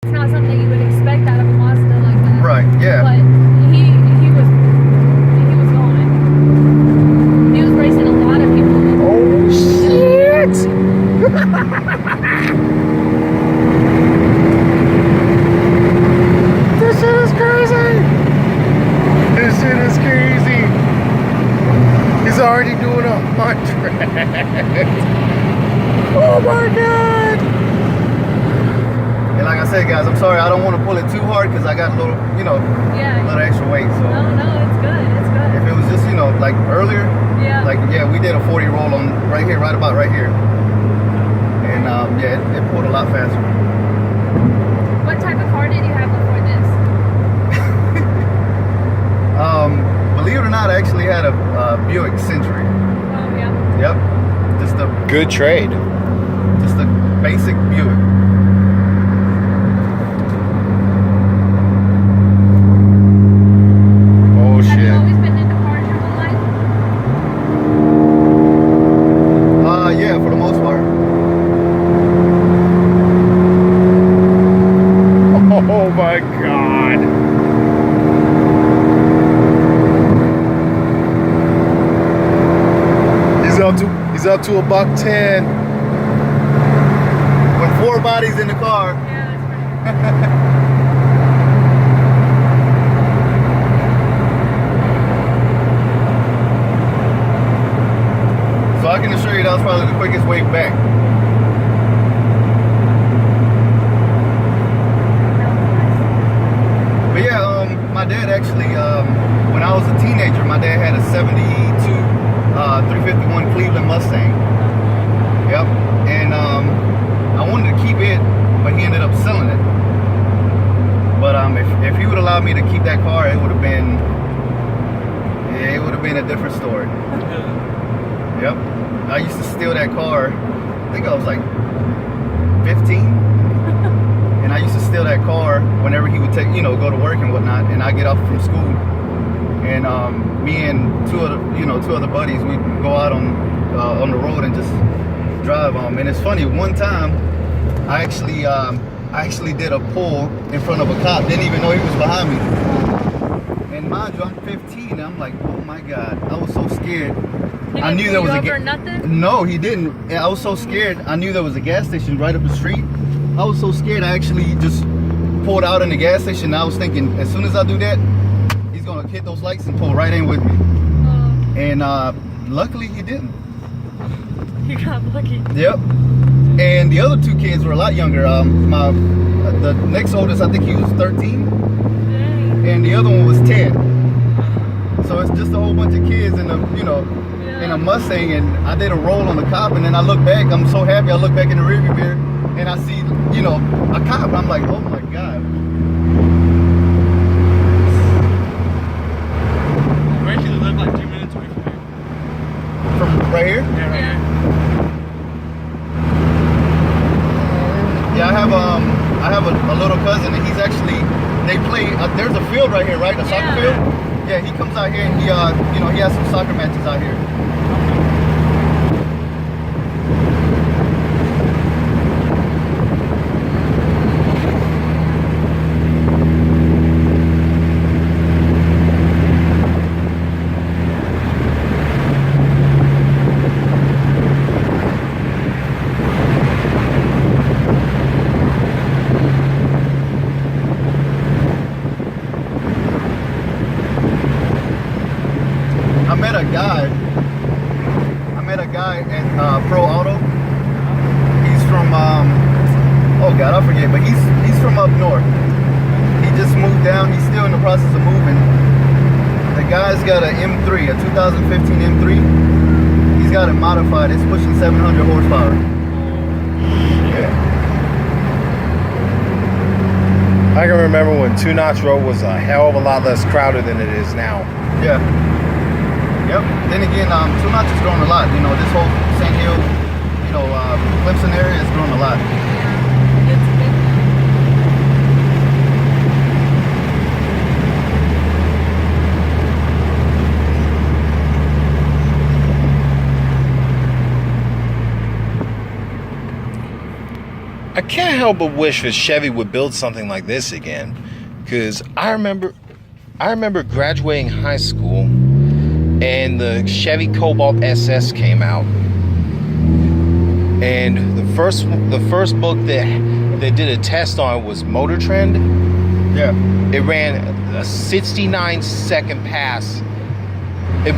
It's not something that you would expect out of a Mazda like that. Right, yeah. But he was going. He was racing a lot of people. Oh shit! This shit is crazy! This shit is crazy! He's already doing 100! Oh my god! And like I said, guys, I'm sorry, I don't want to pull it too hard because I got a little, a little extra weight. So No, it's good. It's good. if it was just, like earlier, Yeah. we did a 40 roll on right here, right about right here. And it pulled a lot faster. What type of car did you have before this? Believe it or not, I actually had a Buick Century. Oh, yeah. Yep. Just a Good trade. Just a basic Buick. Oh Have you shit. always been into cars your whole life? Yeah, for the most part. Oh my god. He's up to $110. With 4 bodies in the car. Yeah, that's pretty So I can assure you that was probably the quickest way back. But yeah, my dad actually, when I was a teenager, my dad had a 72 351 Cleveland Mustang. Yep. And I wanted to keep it, but he ended up selling it. But if he would allow me to keep that car, it would have been a different story. Yep. I used to steal that car. I think I was like 15. And I used to steal that car whenever he would take, go to work and whatnot. And I get off from school. And me and two other buddies, we'd go out on the road and just drive. And it's funny, one time I actually did a pull in front of a cop. Didn't even know he was behind me. And mind you, I'm 15. And I'm like, oh my god, I was so scared. I knew there was a nothing? No, he didn't. I was so scared. I knew there was a gas station right up the street. I was so scared. I actually just pulled out in the gas station. I was thinking, as soon as I do that, he's gonna hit those lights and pull right in with me. And luckily, he didn't. You got lucky. Yep. And the other 2 kids were a lot younger. The next oldest, I think he was 13, Dang. and the other one was 10. So it's just a whole bunch of kids in a in a Mustang, and I did a roll on the cop, and then I look back. I'm so happy. I look back in the rearview mirror, and I see a cop. I'm like, oh my god. We actually live like 2 minutes away from here. From right here? Yeah, right here. Yeah, I have a little cousin, and he's actually, they play, there's a field right here, right? A soccer field? Yeah, he comes out here, and he has some soccer matches out here. I met a guy at Pro Auto. He's from oh god, I forget, but he's from up north. He just moved down. He's still in the process of moving. The guy's got an M3, a 2015 M3. He's got it modified. It's pushing 700 horsepower. Yeah. I can remember when Two Notch Road was a hell of a lot less crowded than it is now. Yeah. Yep. Then again, Two Notch has grown a lot. This whole St. Hill, Clemson area has grown a lot. It's big. can't help but wish that Chevy would build something like this again, because I remember graduating high school and the Chevy Cobalt SS came out, and the first book that did a test on it was Motor Trend. Yeah. It ran a 69-second pass. It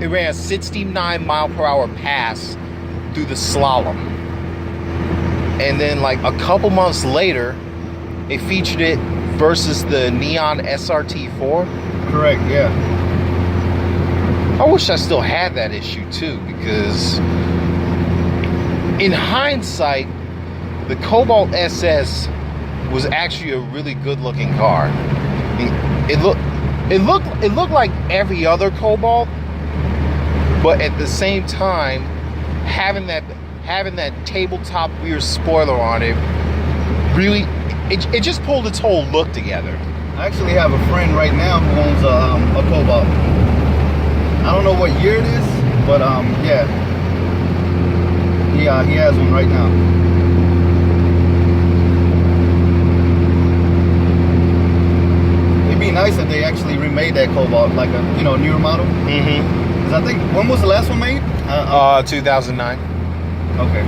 ran a 69 mile per hour pass through the slalom. And then like a couple months later, it featured it versus the Neon SRT4. Correct, yeah. I wish I still had that issue too, because in hindsight, the Cobalt SS was actually a really good looking car. It looked like every other Cobalt, but at the same time, having that tabletop rear spoiler on it, really, it just pulled its whole look together. I actually have a friend right now who owns a Cobalt. I don't know what year it is, but yeah, he has one right now. It'd be nice if they actually remade that Cobalt, like a newer model. Mm-hmm. Cause I think, when was the last one made? 2009. Okay.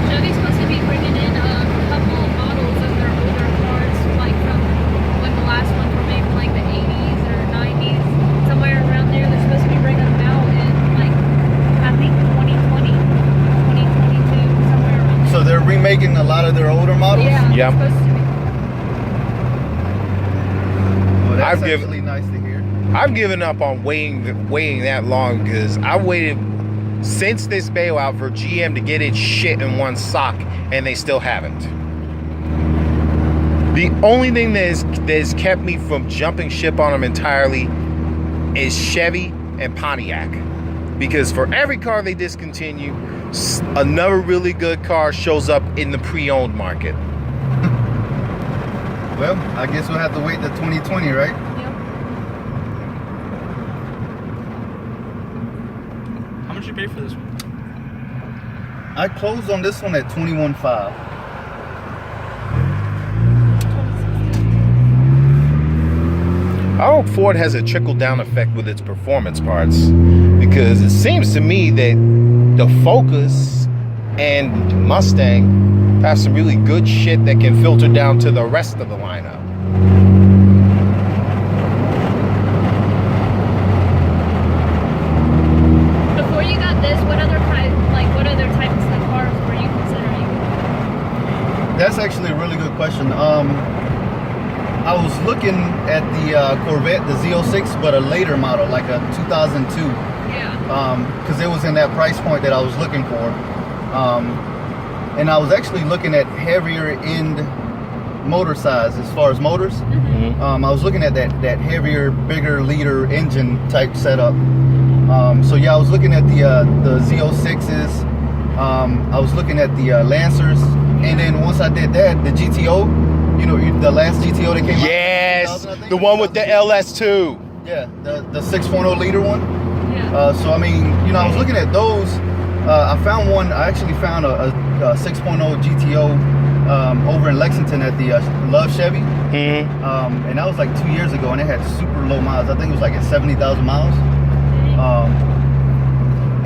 Chevy's supposed to be bringing in a couple models of their older cars, like from when the last ones were made, from like the 80s or 90s, somewhere around there. They're supposed to be bringing them out in like, I think 2020, 2022, somewhere around there. So they're remaking a lot of their older models? Yeah, Yep. it's supposed to be. Well, that's I've given- actually nice to hear. I've given up on waiting that long, because I waited since this bailout for GM to get its shit in one sock, and they still haven't. The only thing that has kept me from jumping ship on them entirely is Chevy and Pontiac, because for every car they discontinue, another really good car shows up in the pre-owned market. Well, I guess we'll have to wait till 2020, right? Yep. How much you pay for this one? I closed on this one at $21,500. I hope Ford has a trickle-down effect with its performance parts, because it seems to me that the Focus and Mustang have some really good shit that can filter down to the rest of the lineup. Before you got this, what other types of cars were you considering? That's actually a really good question. I was looking at the Corvette, the Z06, but a later model, like a 2002. Yeah. Because it was in that price point that I was looking for. And I was actually looking at heavier end motor size as far as motors. Mm-hmm. I was looking at that heavier, bigger liter engine type setup. So yeah, I was looking at the Z06s. I was looking at the Lancers, and then once I did that, the GTO, the last GTO that came out. Yes, 2000, I think, the one with the 2002. LS2. Yeah, the 6.0 liter one. Yeah. So I mean, I was looking at those. I found one. I actually found a 6.0 GTO over in Lexington at the Love Chevy. Mm-hmm. And that was like 2 years ago, and it had super low miles. I think it was like at 70,000 miles.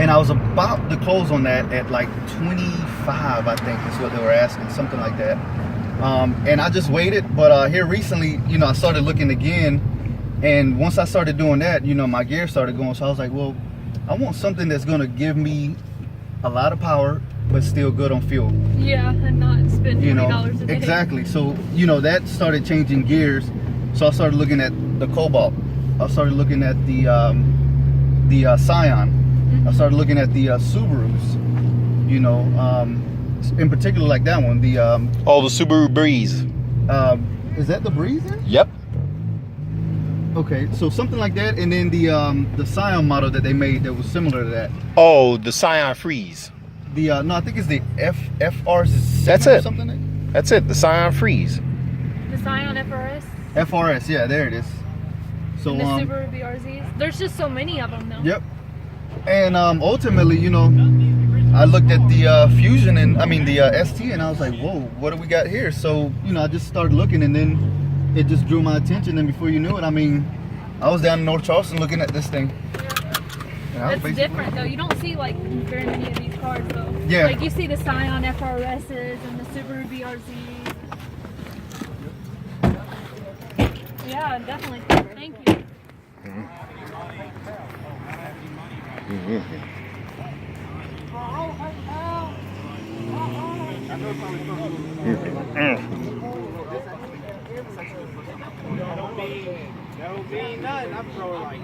And I was about to close on that at like 25, I think is what they were asking, something like that. And I just waited, but here recently, I started looking again, and once I started doing that, my gear started going. So I was like, well, I want something that's gonna give me a lot of power, but still good on fuel. Yeah, and not spend $20 a day. Exactly. So that started changing gears. So I started looking at the Cobalt. I started looking at the Scion. I started looking at the Subarus. In particular, like that one. The the Subaru Breeze. is that the Breeze then? Yep. Okay, so something like that, and then the Scion model that they made that was similar to that. Oh, the Scion Freeze. the no, I think it's the FR. That's it. Something. That's it. The Scion Freeze. The Scion FRS FRS. Yeah, there it is. So and the Subaru BRZs. There's just so many of them though. Yep. And ultimately, you know, I looked at the Fusion and I mean the ST, and I was like, whoa, what do we got here? So you know, I just started looking, and then it just drew my attention. And before you knew it, I mean, I was down in North Charleston looking at this thing. It's different though. You don't see like very many of these cars though. Yeah. Like you see the Scion FRSs and the Subaru BRZs. Yeah, definitely. Thank you. That don't mean nothing. I'm throwing like